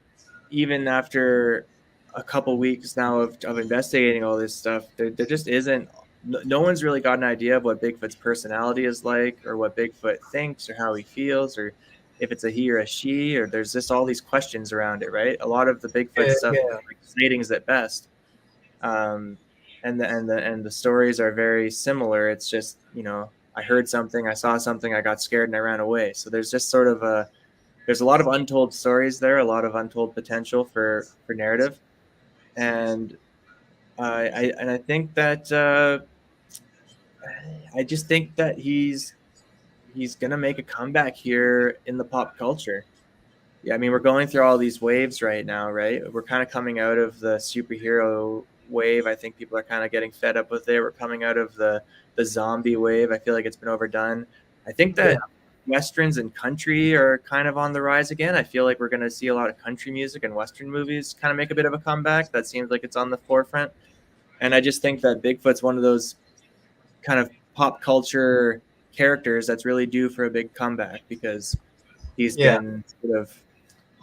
even after a couple weeks now of investigating all this stuff, there just isn't. No one's really got an idea of what Bigfoot's personality is like, or what Bigfoot thinks, or how he feels, or if it's a he or a she, or there's just all these questions around it, right? A lot of the Bigfoot Yeah, stuff yeah, is like sightings at best, um, and the stories are very similar. It's just I heard something, I saw something, I got scared, and I ran away. So there's just sort of there's a lot of untold stories there, a lot of untold potential for narrative, and I think that I just think that he's gonna make a comeback here in the pop culture. Yeah, I mean we're going through all these waves right now, right? We're kind of coming out of the superhero wave. I think people are kind of getting fed up with it. We're coming out of the zombie wave. I feel like it's been overdone. I think yeah, that westerns and country are kind of on the rise again. I feel like we're going to see a lot of country music and western movies kind of make a bit of a comeback. That seems like it's on the forefront. And I just think that Bigfoot's one of those kind of pop culture characters that's really due for a big comeback because he's yeah. been sort of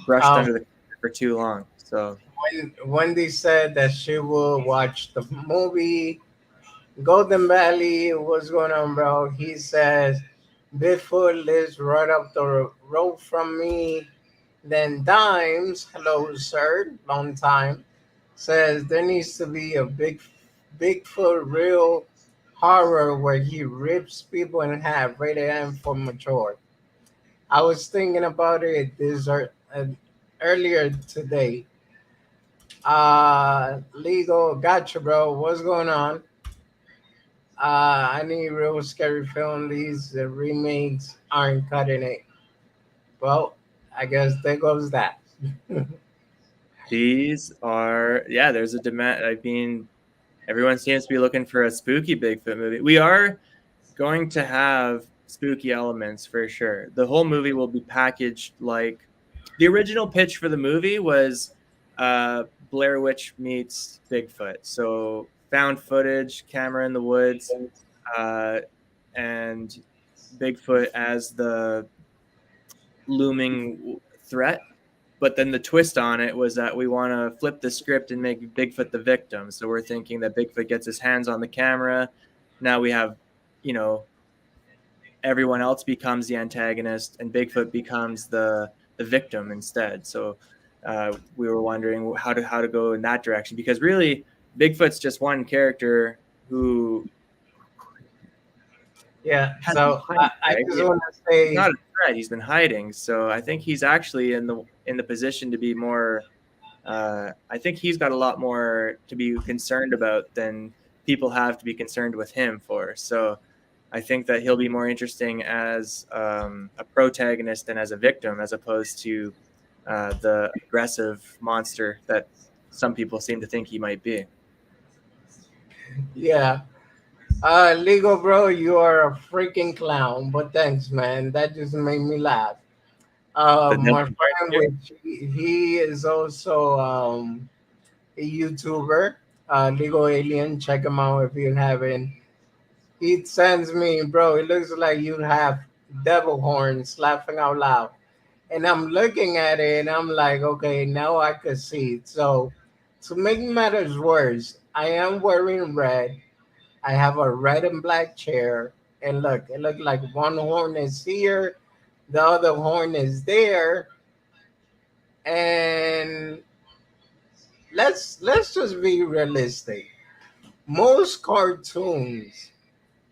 brushed Um, under the carpet for too long. So when Wendy said that she will watch the movie Golden Valley, what's going on, bro? He says Bigfoot lives right up the road from me. Then Dimes, hello, sir, long time, says there needs to be a Bigfoot real horror where he rips people in half, rated M for mature. I was thinking about it earlier today. Legal, gotcha, bro. What's going on? I need real scary film. These remakes aren't cutting it. Well, I guess there goes that. these are, yeah, there's a demand. I mean, everyone seems to be looking for a spooky Bigfoot movie. We are going to have spooky elements for sure. The whole movie will be packaged like the original pitch for the movie was Blair Witch meets Bigfoot. So found footage, camera in the woods, uh, and Bigfoot as the looming threat. But then the twist on it was that we want to flip the script and make Bigfoot the victim. So we're thinking that Bigfoot gets his hands on the camera. Now we have, you know, everyone else becomes the antagonist and Bigfoot becomes the victim instead. So we were wondering how to go in that direction because really Bigfoot's just one character who Yeah, has been so hiding, I right? just want to He's say, not a threat. He's been hiding. So I think he's actually in the position to be more. I think he's got a lot more to be concerned about than people have to be concerned with him for. So I think that he'll be more interesting as a protagonist than as a victim, as opposed to the aggressive monster that some people seem to think he might be. yeah, legal, bro, you are a freaking clown. But thanks, man. That just made me laugh. The My Nelson Park friend, here. which he is also a YouTuber, Legal Alien. Check him out if you haven't. He sends me, bro. It looks like you have devil horns, laughing out loud. And I'm looking at it, and I'm like, okay, now I can see it. So, to make matters worse, I am wearing red. I have a red and black chair, and look, it looks like one horn is here, the other horn is there, and let's just be realistic. Most cartoons,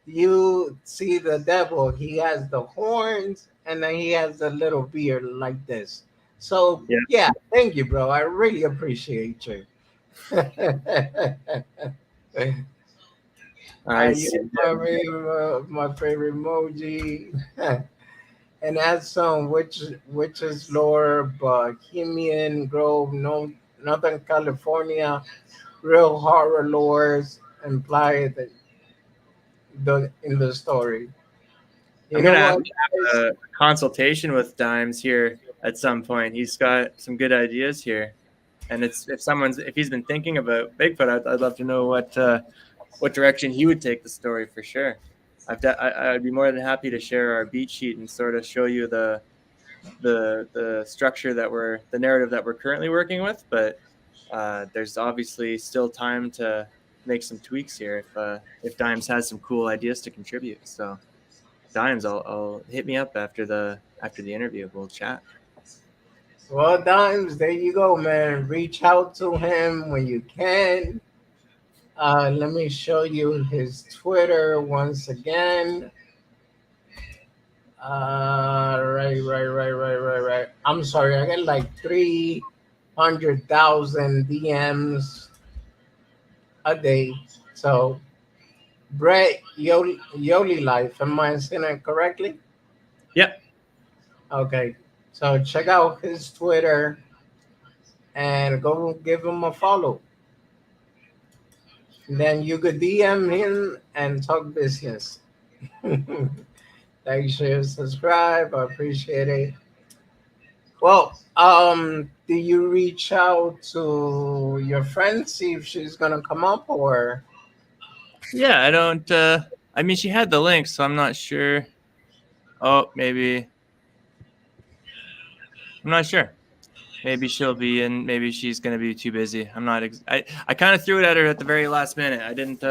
you see the devil, he has the horns, and then he has a little beard like this. So Yeah. yeah, thank you, bro. I really appreciate you. I I see. use my favorite emoji. And add some witches lore, Bohemian Grove, no, Northern California, real horror lores implied in the story. You I'm know gonna have what, to guys? have a consultation with Dimes here at some point. He's got some good ideas here, and it's if he's been thinking about Bigfoot, I'd love to know what direction he would take the story for sure. I'd be more than happy to share our beat sheet and sort of show you the structure the narrative that we're currently working with, but there's obviously still time to make some tweaks here if Dimes has some cool ideas to contribute. So Dimes, I'll hit me up after the interview. We'll chat. Well, Dimes, there you go, man. Reach out to him when you can. Let me show you his Twitter once again. Right. I'm sorry, I get like 300,000 DMs a day. So, Brett Yoli Life, am I saying it correctly? Yep. Okay. So, check out his Twitter and go give him a follow. Then you could DM him and talk business. Like, share, subscribe. I appreciate it. Well, do you reach out to your friend, see if she's gonna come up, or Yeah, I don't. I mean, she had the link, so I'm not sure. Oh, maybe I'm not sure. Maybe she'll be in. Maybe she's gonna be too busy. I'm not. I kind of threw it at her at the very last minute. I didn't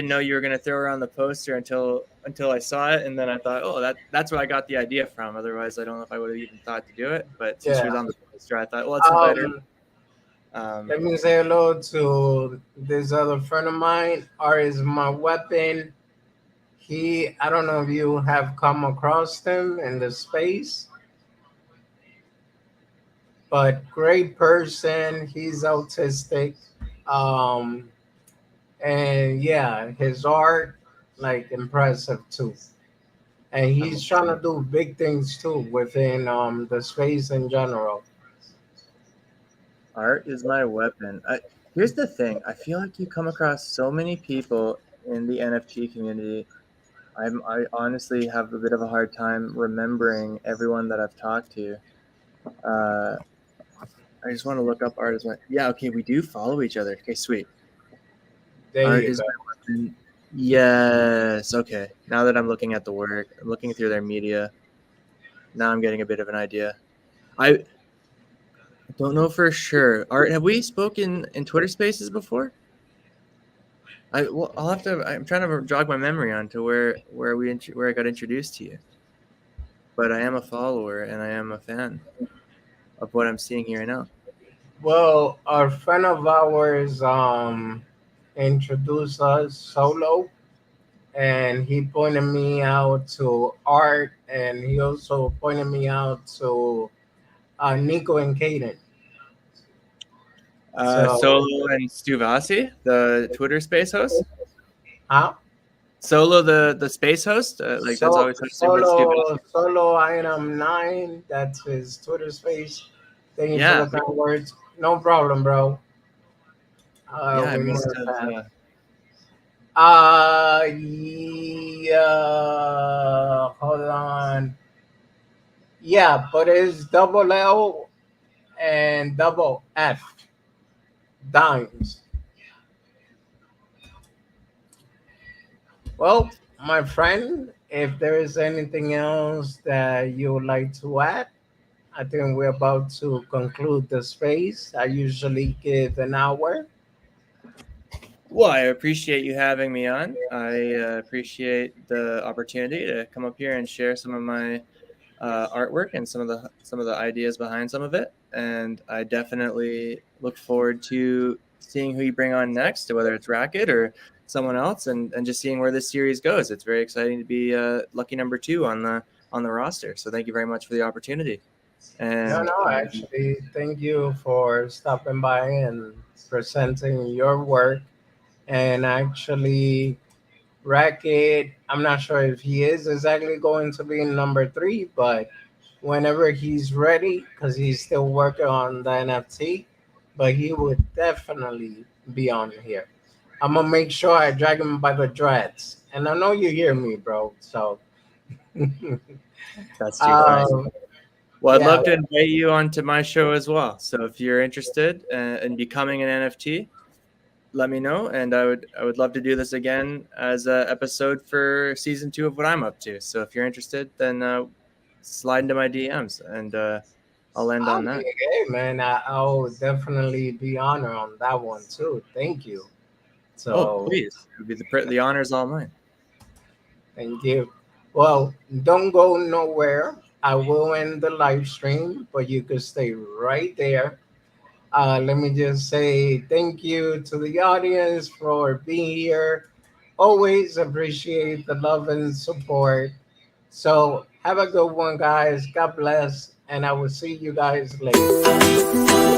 know you were gonna throw her on the poster until I saw it, and then I thought, oh, that's where I got the idea from. Otherwise, I don't know if I would have even thought to do it. But since she yeah? was on the poster, I thought, well, let's invite her. Um, Um, Let me say hello to this other friend of mine. R is my weapon. I don't know if you have come across him in the space, but great person. He's autistic. Um, and yeah, his art, like, impressive too. And he's trying to amazing. do big things too within the space in general. Art is my weapon. Here's the thing. I feel like you come across so many people in the NFT community. I honestly have a bit of a hard time remembering everyone that I've talked to. Uh, I just want to look up art as my. Yeah, okay, we do follow each other. Okay, sweet. There Art you is go. my weapon. Yes. Okay. Now that I'm looking at the work, I'm looking through their media. Now I'm getting a bit of an idea. I don't know for sure. Art, have we spoken in Twitter Spaces before? I'll have to. I'm trying to jog my memory on to where I got introduced to you. But I am a follower and I am a fan of what I'm seeing here now. Well, a friend of ours introduced us solo, and he pointed me out to Art, and he also pointed me out to Nico and Kaden. So, Solo and Stuvasi, the Twitter space host. huh? Solo, the space host, like that's So always hosted with solo Stuvasi. solo item 9. That's his Twitter space. Thank you for Yeah, the kind words. No problem, bro. yeah. I We must must have. have. Yeah. Hold on. Yeah, but it's double L and double F. Dimes. Well, my friend, if there is anything else that you would like to add, I think we're about to conclude the space. I usually give an hour. Well, I appreciate you having me on. I appreciate the opportunity to come up here and share some of my artwork and some of the ideas behind some of it. And I definitely look forward to seeing who you bring on next, whether it's Racket or someone else, and just seeing where this series goes. It's very exciting to be lucky number two on the roster. So thank you very much for the opportunity. No, And no, actually, thank you for stopping by and presenting your work. And actually, Racket. I'm not sure if he is exactly going to be in number three, but whenever he's ready, because he's still working on the NFT, but he would definitely be on here. I'm gonna make sure I drag him by the dreads, and I know you hear me, bro. So, That's too kind. um, Well, I'd yeah, love to invite you onto my show as well. So if you're interested in becoming an NFT, let me know, and I would love to do this again as a episode for season 2 of what I'm up to. So if you're interested, then slide into my DMs, and I'll end I'll on be that. okay, man. I'll definitely be honored on that one too. Thank you. Oh, So, please, it would be the honors all mine. thank you. Well, don't go nowhere. I will end the live stream, but you could stay right there. Let me just say thank you to the audience for being here. Always appreciate the love and support. So, have a good one, guys. God bless, and I will see you guys later.